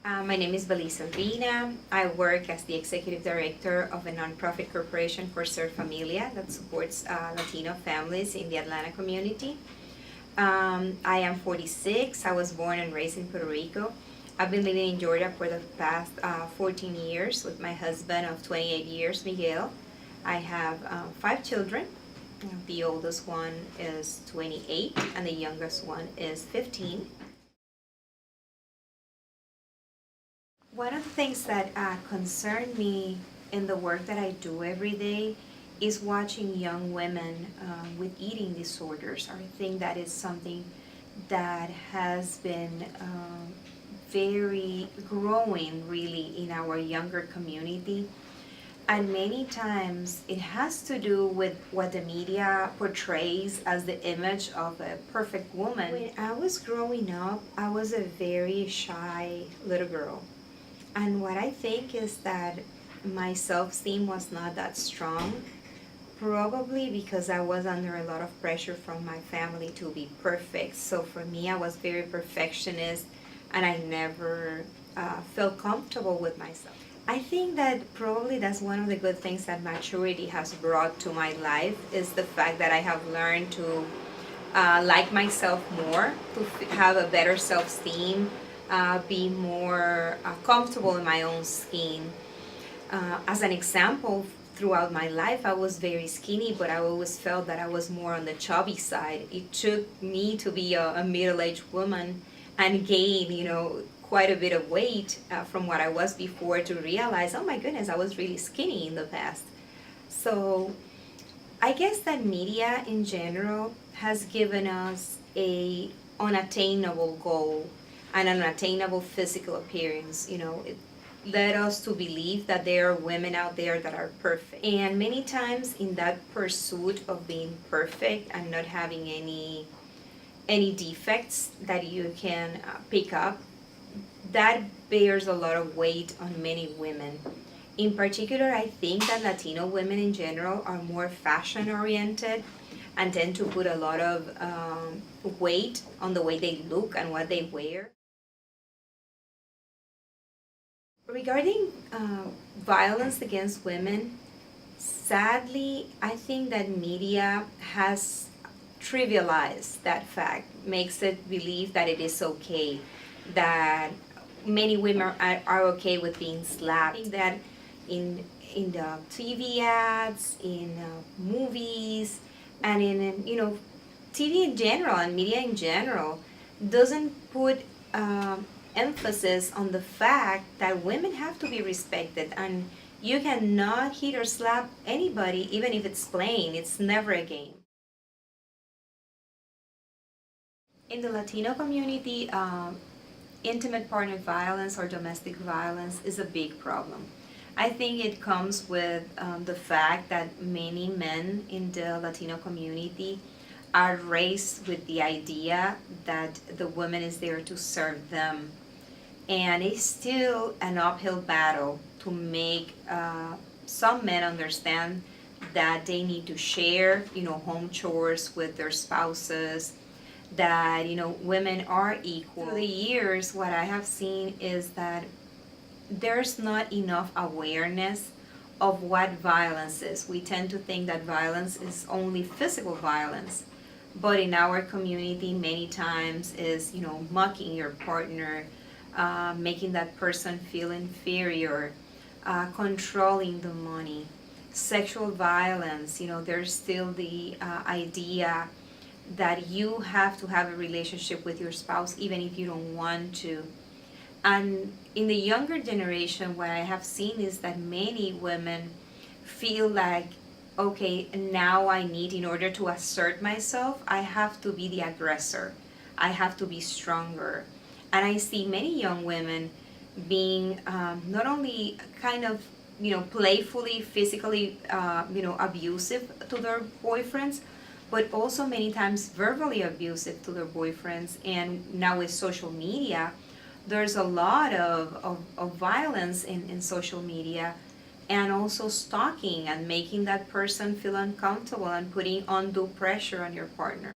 My name is Belisa Rina. I work as the executive director of a nonprofit corporation for Ser Familia that supports Latino families in the Atlanta community. I am 46. I was born and raised in Puerto Rico. I've been living in Georgia for the past 14 years with my husband of 28 years, Miguel. I have 5 children. The oldest one is 28 and the youngest one is 15. One of the things that concern me in the work that I do every day is watching young women with eating disorders. I think that is something that has been very growing really in our younger community. And many times it has to do with what the media portrays as the image of a perfect woman. When I was growing up, I was a very shy little girl. And what I think is that my self-esteem was not that strong, probably because I was under a lot of pressure from my family to be perfect. So for me, I was very perfectionist and I never felt comfortable with myself. I think that probably that's one of the good things that maturity has brought to my life is the fact that I have learned to like myself more, to have a better self-esteem, be more comfortable in my own skin. As an example, throughout my life, I was very skinny, but I always felt that I was more on the chubby side. It took me to be a middle-aged woman and gain, quite a bit of weight from what I was before to realize, oh my goodness, I was really skinny in the past. So I guess that media in general has given us a unattainable goal and an unattainable physical appearance. It led us to believe that there are women out there that are perfect. And many times in that pursuit of being perfect and not having any defects that you can pick up, that bears a lot of weight on many women. In particular, I think that Latino women in general are more fashion oriented and tend to put a lot of weight on the way they look and what they wear. Regarding violence against women, sadly, I think that media has trivialized that fact, makes it believe that it is okay, that many women are okay with being slapped. I think that in the TV ads, in movies, and in TV in general and media in general doesn't put emphasis on the fact that women have to be respected and you cannot hit or slap anybody even if it's playing. It's never a game. In the Latino community, intimate partner violence or domestic violence is a big problem. I think it comes with the fact that many men in the Latino community are raised with the idea that the woman is there to serve them. And it's still an uphill battle to make some men understand that they need to share, home chores with their spouses, that women are equal. Through the years, what I have seen is that there's not enough awareness of what violence is. We tend to think that violence is only physical violence, but in our community many times is mocking your partner, making that person feel inferior, controlling the money, sexual violence. There's still the idea that you have to have a relationship with your spouse even if you don't want to. And in the younger generation, what I have seen is that many women feel like, okay, now in order to assert myself, I have to be the aggressor. I have to be stronger. And I see many young women being not only kind of, playfully, physically, abusive to their boyfriends, but also many times verbally abusive to their boyfriends. And now with social media, there's a lot of violence in social media, and also stalking and making that person feel uncomfortable and putting undue pressure on your partner.